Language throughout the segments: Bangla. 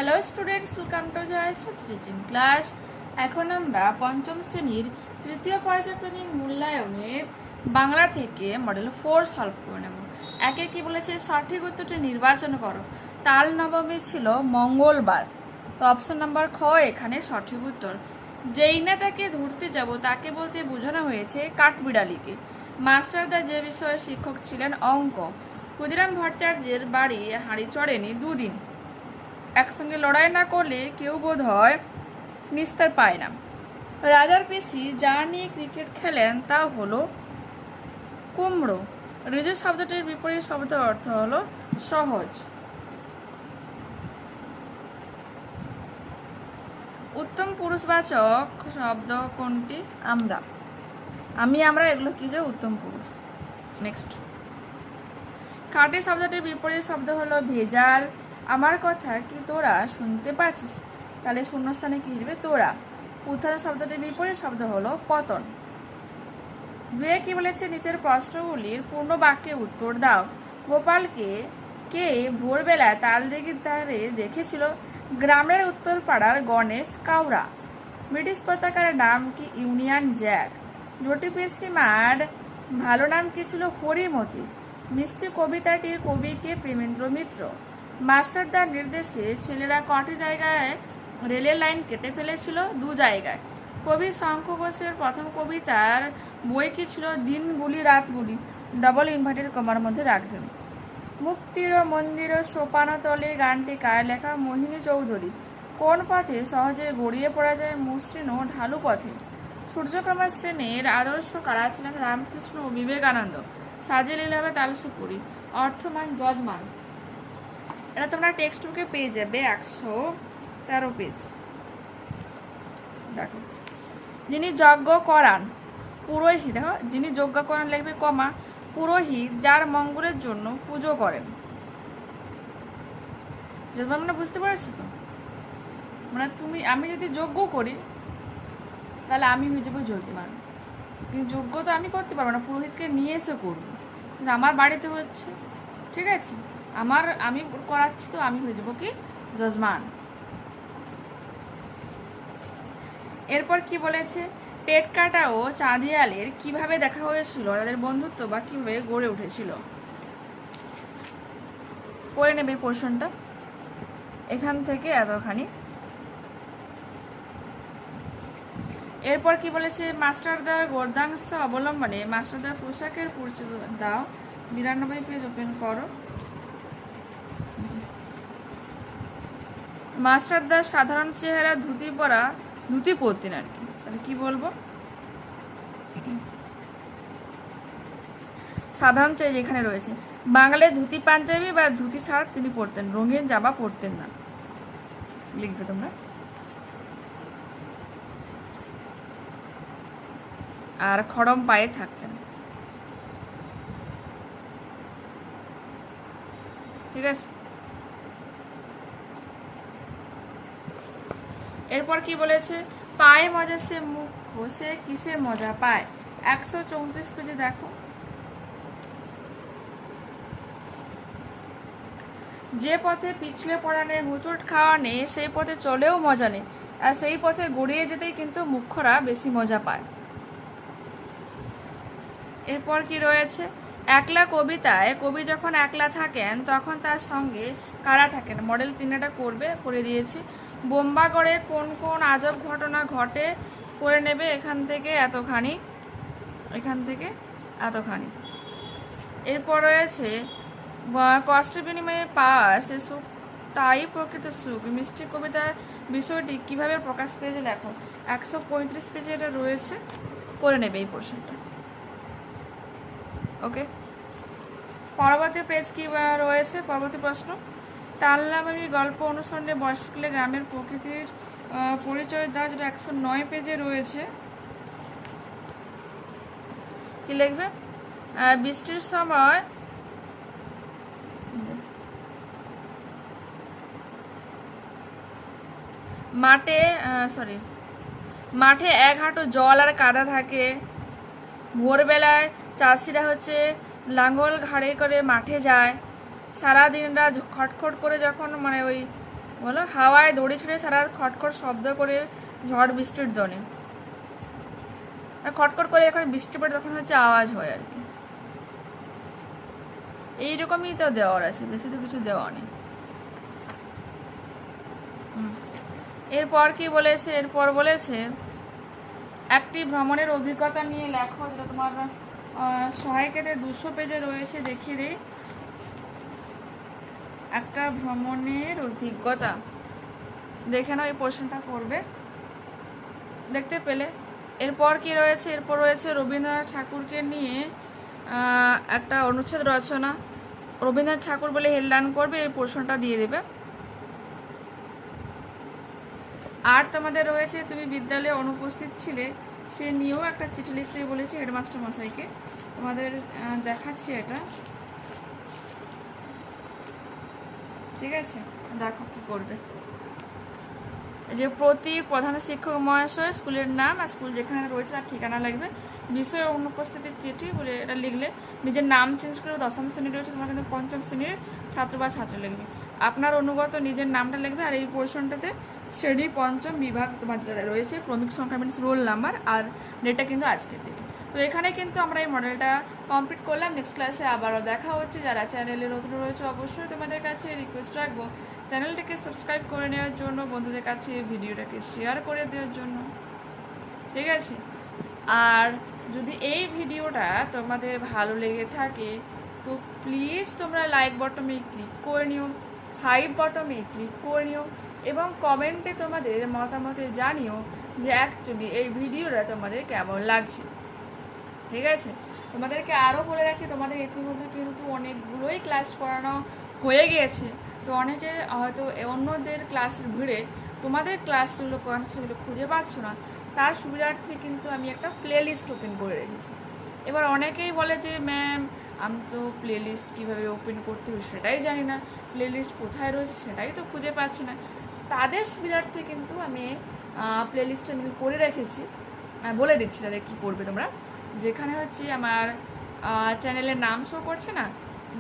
Hello students, welcome to Joy's teaching class. এখন আমরা পঞ্চম শ্রেণীর তৃতীয় পর্যায়ক্রমিক মূল্যায়নের বাংলা থেকে মডেল 4 সলভ করে নেব। একে কি বলেছে, সঠিক উত্তরটি নির্বাচন করো। তাল নবমী ছিল মঙ্গলবার, তো অপশন নাম্বার খ এখানে সঠিক উত্তর। যেই না তাকে ধরতে যাব তাকে বলতে বোঝানো হয়েছে কাঠবিড়ালিকে। মাস্টারদা যে বিষয়ে শিক্ষক ছিলেন অঙ্ক। ক্ষুদিরাম ভট্টাচার্যের বাড়ি হাঁড়ি চড়েনি দুদিন। একসঙ্গে লড়াই না করলে কেউ বোধ হয় নিস্তার পায় না। রাজার পিসি যা নিয়ে ক্রিকেট খেলেন তা হলো কুমড়ো। রিজু শব্দটির বিপরীত শব্দ অর্থ হলো সহজ। উত্তম পুরুষবাচক শব্দ কোনটি? আমরা, আমরা এগুলো কি যে উত্তম পুরুষ। নেক্সট, খাঁটি শব্দটির বিপরীত শব্দ হলো ভেজাল। আমার কথা কি তোরা শুনতে পাচ্ছিস? তাহলে শূন্যস্থানে কি হিসেবে তোরা। উত্থান শব্দটির বিপরীত শব্দ হলো পতন। দুয়ে কি বলেছে, নিচের প্রশ্নগুলির পূর্ণ বাক্যে উত্তর দাও। গোপালকে কে ভোরবেলায় তালদিঘির ধারে দেখেছিল? গ্রামের উত্তরপাড়ার গণেশ কাউরা। ব্রিটিশ পতাকার নাম কি? Union Jack. জটি পিসিমার ভালো নাম কি ছিল? হরিমতি। মিষ্টি কবিতাটির কবি কে? প্রেমেন্দ্র মিত্র। মাস্টারদার নির্দেশে ছেলেরা কটি জায়গায় রেলের লাইন কেটে ফেলেছিল? 2 জায়গায়। কবি শঙ্খ ঘোষের প্রথম কবিতার বই কি ছিল? দিনগুলি রাতগুলি। ডবল ইনভার্টেড কমার মধ্যে রাখবেন। মুক্তির মন্দির সোপানতলে গানটি কার লেখা? মোহিনী চৌধুরী। কোন পথে সহজে গড়িয়ে পড়া যায়? মসৃণ ও ঢালু পথে। সূর্যক্রমা শ্রেণীর আদর্শ কারা ছিলেন? রামকৃষ্ণ ও বিবেকানন্দ। সাজে লীলাবে তালসুপুরি। অর্থমান যজমান। এটা তোমরা টেক্সট বুকে পেয়ে যাবে 113 পেজ। দেখো, যিনি যজ্ঞ করান পুরোহিত, দেখো যিনি যজ্ঞ করান লিখবে কমা, পুরোহিত যার মঙ্গলের জন্য পুজো করেন। যজমান মানে বুঝতে পারছো তো? মানে আমি যদি যজ্ঞ করি তাহলে আমি হয়ে যাবো যজমান, কিন্তু যজ্ঞ তো আমি করতে পারবো না, পুরোহিতকে নিয়ে এসে করবো, কিন্তু আমার বাড়িতে হচ্ছে, ঠিক আছে, আমি করাচ্ছি, তো আমি হয়ে যাবো কি যজমান। এরপর কি বলেছে, পেটকাটা ও চাঁদিয়ালের কিভাবে দেখা হয়েছিল? তাদের বন্ধুত্ব বা কিভাবে গড়ে উঠেছিল? পড়ে নেবে পোর্শনটা, এখান থেকে এতখানি। এরপর কি বলেছে, মাস্টারদার গর্দাংশ অবলম্বনে মাস্টারদার পোশাকের পরিচয় দাও। 92 পেজ ওপেন করো। মাস্টারদার সাধারণ চেহারা, ধুতি পরতেন আর কি, তাহলে কি বলবো? সাধারণ চেহারা যেখানে রয়েছে, বাঙালির ধুতি পাঞ্জাবি বা ধুতি শার্ট তিনি পরতেন, রঙিন জামা পরতেন না, লিখবে তোমরা। আর খড়ম পায়ে থাকতেন, ঠিক আছে। এরপর কি বলেছে, পায়ে মজা সে মুখ ঘষে কিসে মজা পায়? 134 পেজে দেখো। যে পথে পিছলে পড়ানে হুচুট খাওয়া নেই সেই পথে চলেও মজা নেই, আর সেই পথে গড়িয়ে যেতেই কিন্তু মুখ্যরা বেশি মজা পায়। এরপর কি রয়েছে, একলা কবিতায় কবি যখন একলা থাকেন তখন তার সঙ্গে কারা থাকেন? মডেল 3টা করে দিয়েছি। বোম্বাগড়ে কোন কোন আজব ঘটনা ঘটে? করে নেবে এখান থেকে এতখানি, এখান থেকে এতখানি। এরপর রয়েছে, কষ্টের বিনিময়ে পাওয়া সে সুখ তাই প্রকৃত সুখ। মিষ্টি কবিতার বিষয়টি কিভাবে প্রকাশ পেয়েছে দেখো, 135 পেজে এটা রয়েছে, করে নেবে এই পোর্শনটা। ওকে, পরবর্তী পেজ কি রয়েছে? পরবর্তী প্রশ্ন, তাল্লামারি গল্প অনুসরণে বর্ষাকালে গ্রামের প্রকৃতির পরিচয় দাও, যেটা 109 পেজে রয়েছে। কি লিখবে? বৃষ্টির সময় মাঠে 1 হাঁটু জল আর কাদা থাকে। ভোরবেলায় চাষিরা লাঙ্গল ঘাড়ে করে মাঠে যায়। সারাদিন রাত খটখট করে যখন ওই বলো, হাওয়ায় দড়ি ছেড়ে সারা রাত খটখট শব্দ করে ঝড় বৃষ্টির দনে। আর খটখট করে এখন বৃষ্টি পড়ে তখন হচ্ছে আওয়াজ হয় আর কি। এইরকমই তো দেওয়ার আছে, বেশি তো কিছু দেওয়া নেই। এরপর কি বলেছে, এরপর বলেছে একটি ভ্রমণের অভিজ্ঞতা নিয়ে লেখো, যেটা তোমার সহায়িকাতে 200 পেজে রয়েছে। দেখিয়ে দিই, একটা ভ্রমণের অভিজ্ঞতা দেখে নাও, এই প্রশ্নটা করবে, দেখতে পেলে। এরপর কি রয়েছে, এরপর রয়েছে রবীন্দ্রনাথ ঠাকুরকে নিয়ে একটা অনুচ্ছেদ রচনা। রবীন্দ্রনাথ ঠাকুর বলে হেডলাইন করবে, এই প্রশ্নটা দিয়ে দেবে। আর তোমাদের রয়েছে তুমি বিদ্যালয়ে অনুপস্থিত ছিলে, সে নিয়েও একটা চিঠি লিখতে বলেছে হেডমাস্টার মশাইকে। তোমাদের দেখাচ্ছি এটা, ঠিক আছে? দেখো কি করবে। যে প্রতি প্রধান শিক্ষক মহাশয় স্কুলের নাম আর স্কুল যেখানে রয়েছে তার ঠিকানা লাগবে। বিষয় অনুপস্থিতির চিঠি বলে এটা লিখলে নিজের নাম চেঞ্জ করে 10ম শ্রেণী রয়েছে, তোমার কিন্তু 5ম শ্রেণীর ছাত্র বা ছাত্রী লিখবে। আপনার অনুগত নিজের নামটা লিখবে। আর এই পোর্শনটাতে শ্রেণী 5ম বিভাগ তোমার যেটা রয়েছে, ক্রমিক সংখ্যা মিনস রোল নাম্বার, আর ডেটটা কিন্তু আজকে দেবে। তো এখানে কিন্তু আমরা এই মডেলটা কমপ্লিট করলাম। নেক্সট ক্লাসে আবারও দেখা হচ্ছে। যারা চ্যানেলে নতুন রয়েছে অবশ্যই তোমাদের কাছে রিকোয়েস্ট রাখবো চ্যানেলটাকে সাবস্ক্রাইব করে নেওয়ার জন্য, বন্ধুদের কাছে ভিডিওটাকে শেয়ার করে দেওয়ার জন্য, ঠিক আছে? আর যদি এই ভিডিওটা তোমাদের ভালো লেগে থাকে তো প্লিজ তোমরা লাইক বটমে ক্লিক করে নিও, হাইপ বটমে ক্লিক করে নিও, এবং কমেন্টে তোমাদের মতামতে জানিও যে অ্যাকচুয়ালি এই ভিডিওটা তোমাদের কেমন লাগছে, ঠিক আছে? তোমাদেরকে আরও বলে রাখি, তোমাদের ইতিমধ্যে কিন্তু অনেকগুলোই ক্লাস করানো হয়ে গিয়েছে। তো অনেকে হয়তো অন্যদের ক্লাসের ভিড়ে তোমাদের ক্লাসগুলো করানো সেগুলো খুঁজে পাচ্ছ না, তার সুবিধার্থে কিন্তু আমি একটা প্লেলিস্ট ওপেন করে রেখেছি। এবার অনেকেই বলে যে ম্যাম আমি তো প্লেলিস্ট কীভাবে ওপেন করতে হবে সেটাই জানি না, প্লেলিস্ট কোথায় রয়েছে সেটাই তো খুঁজে পাচ্ছি না। তাদের সুবিধার্থে কিন্তু আমি প্লেলিস্টটা আমি করে রেখেছি, বলে দিচ্ছি তাদের কী করবে তোমরা। যেখানে হচ্ছে আমার চ্যানেলের নাম শো করছে না,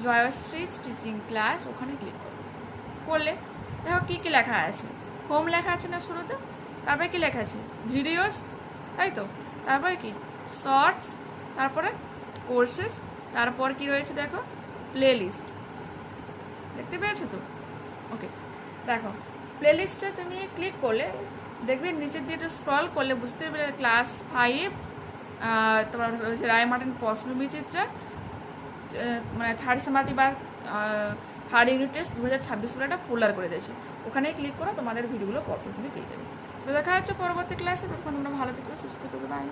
জয়শ্রী টিচিং ক্লাস, ওখানে ক্লিক করলে দেখো কী কী লেখা আছে। হোম লেখা আছে না শুরুতে, তারপরে কি লেখা আছে ভিডিওস, তাই তো, তারপরে কি শর্টস, তারপরে কোর্সেস, তারপর কি রয়েছে দেখো প্লেলিস্ট, দেখতে পেয়েছো তো? ওকে, দেখো প্লেলিস্টে তুমি ক্লিক করলে দেখবে নিচের দিয়ে একটু স্ক্রল করলে বুঝতে পারবে ক্লাস 5 তোমার রয়েছে রায় মার্টিন প্রশ্ন বিচিত্রা, মানে থার্ড সেমাটি বা থার্ড ইউনিট টেস্ট 2026 বলে একটা ফোল্ডার করে দিয়েছে। ওখানে ক্লিক করো, তোমাদের ভিডিওগুলো পরপর তুমি পেয়ে যাবে। তো দেখা যাচ্ছে পরবর্তী ক্লাসে। তখন তোমরা ভালো থেকো, সুস্থ থেকো, বাই।